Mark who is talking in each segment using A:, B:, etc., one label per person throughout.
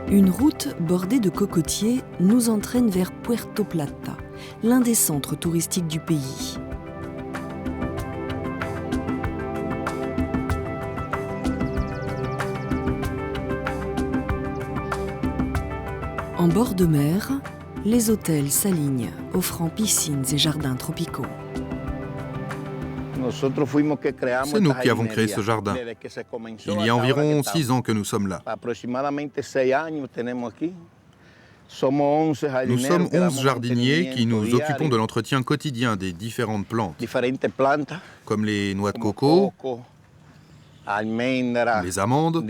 A: Une route bordée de cocotiers nous entraîne vers Puerto Plata, l'un des centres touristiques du pays. En bord de mer, les hôtels s'alignent, offrant piscines et jardins tropicaux.
B: C'est nous qui avons créé ce jardin. Il y a environ 6 ans que nous sommes là. Nous sommes 11 jardiniers qui nous occupons de l'entretien quotidien des différentes plantes, comme les noix de coco, les amandes,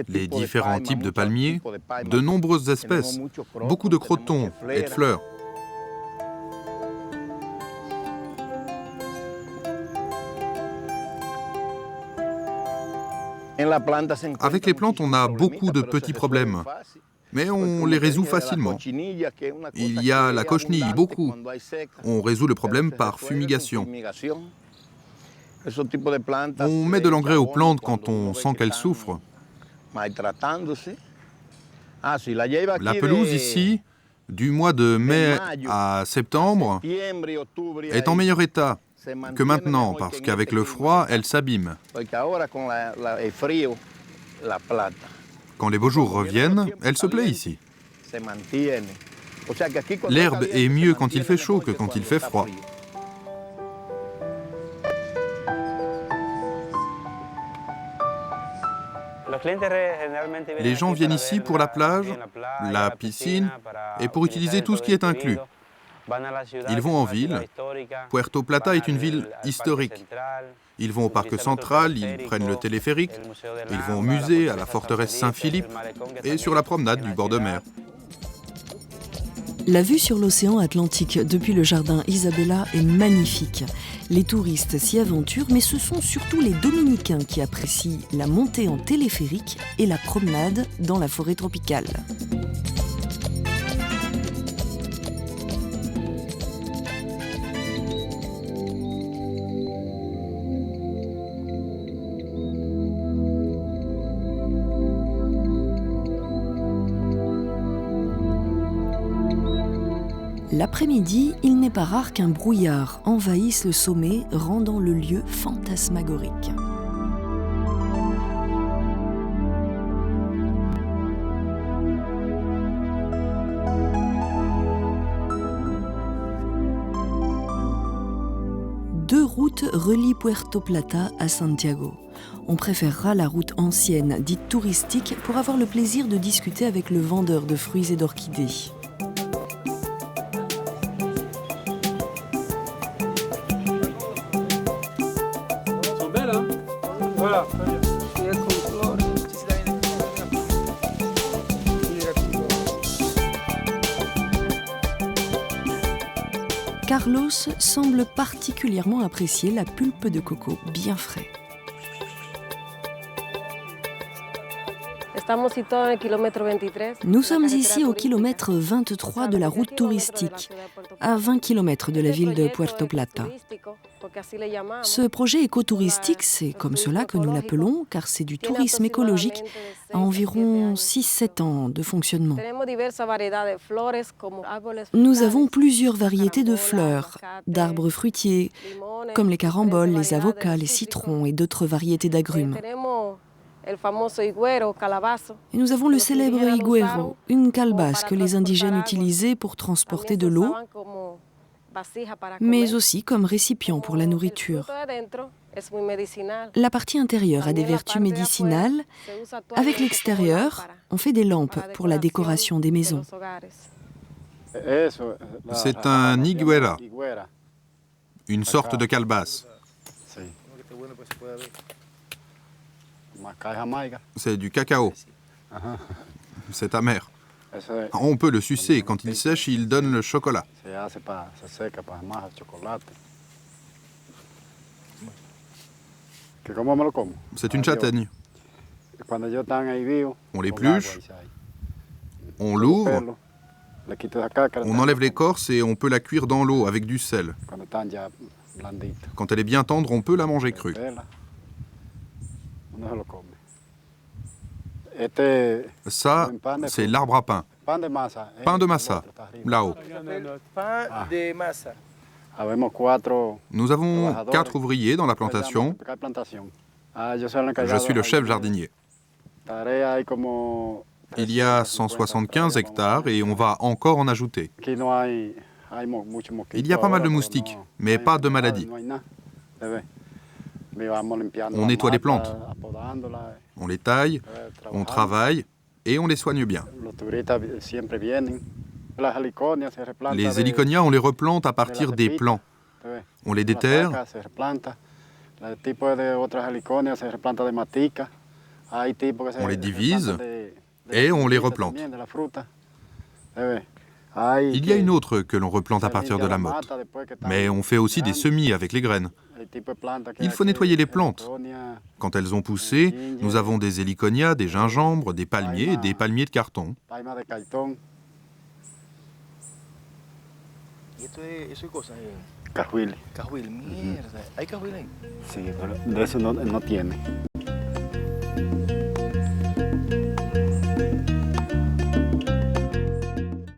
B: les différents types de palmiers, de nombreuses espèces, beaucoup de crotons et de fleurs. Avec les plantes, on a beaucoup de petits problèmes, mais on les résout facilement. Il y a la cochenille, beaucoup. On résout le problème par fumigation. On met de l'engrais aux plantes quand on sent qu'elles souffrent. La pelouse ici, du mois de mai à septembre, est en meilleur état que maintenant, parce qu'avec le froid, elle s'abîme. Quand les beaux jours reviennent, elle se plaît ici. L'herbe est mieux quand il fait chaud que quand il fait froid. Les gens viennent ici pour la plage, la piscine et pour utiliser tout ce qui est inclus. Ils vont en ville. Puerto Plata est une ville historique. Ils vont au parc central, ils prennent le téléphérique, ils vont au musée, à la forteresse Saint-Philippe et sur la promenade du bord de mer.
A: La vue sur l'océan Atlantique depuis le jardin Isabella est magnifique. Les touristes s'y aventurent, mais ce sont surtout les Dominicains qui apprécient la montée en téléphérique et la promenade dans la forêt tropicale. L'après-midi, il n'est pas rare qu'un brouillard envahisse le sommet, rendant le lieu fantasmagorique. Deux routes relient Puerto Plata à Santiago. On préférera la route ancienne, dite touristique, pour avoir le plaisir de discuter avec le vendeur de fruits et d'orchidées.
C: Voilà.
A: Carlos semble particulièrement apprécier la pulpe de coco bien frais. Nous sommes ici au kilomètre 23 de la route touristique, à 20 km de la ville de Puerto Plata. Ce projet écotouristique, c'est comme cela que nous l'appelons, car c'est du tourisme écologique à environ 6-7 ans de fonctionnement. Nous avons plusieurs variétés de fleurs, d'arbres fruitiers, comme les caramboles, les avocats, les citrons et d'autres variétés d'agrumes. Et nous avons le célèbre higuero, une calebasse que les indigènes utilisaient pour transporter de l'eau, mais aussi comme récipient pour la nourriture. La partie intérieure a des vertus médicinales. Avec l'extérieur, on fait des lampes pour la décoration des maisons.
B: C'est un higuera, une sorte de calebasse. C'est du cacao. C'est amer. On peut le sucer. Quand il sèche, il donne le chocolat. C'est une châtaigne. On l'épluche, on l'ouvre, on enlève l'écorce et on peut la cuire dans l'eau avec du sel. Quand elle est bien tendre, on peut la manger crue. Ça, c'est l'arbre à pain. Pain de massa, là-haut. Nous avons 4 ouvriers dans la plantation. Je suis le chef jardinier. Il y a 175 hectares et on va encore en ajouter. Il y a pas mal de moustiques, mais pas de maladies. On nettoie les plantes, on les taille, on travaille et on les soigne bien. Les héliconias, on les replante à partir des plants. On les déterre. On les divise et on les replante. Il y a une autre que l'on replante à partir de la motte, mais on fait aussi des semis avec les graines. Il faut nettoyer les plantes. Quand elles ont poussé, nous avons des héliconias, des gingembres, des palmiers et des palmiers de carton.
C: Cajuil. Cajuil, mierda. ¿Hay cajuil ahí? Sí, pero de eso no tiene.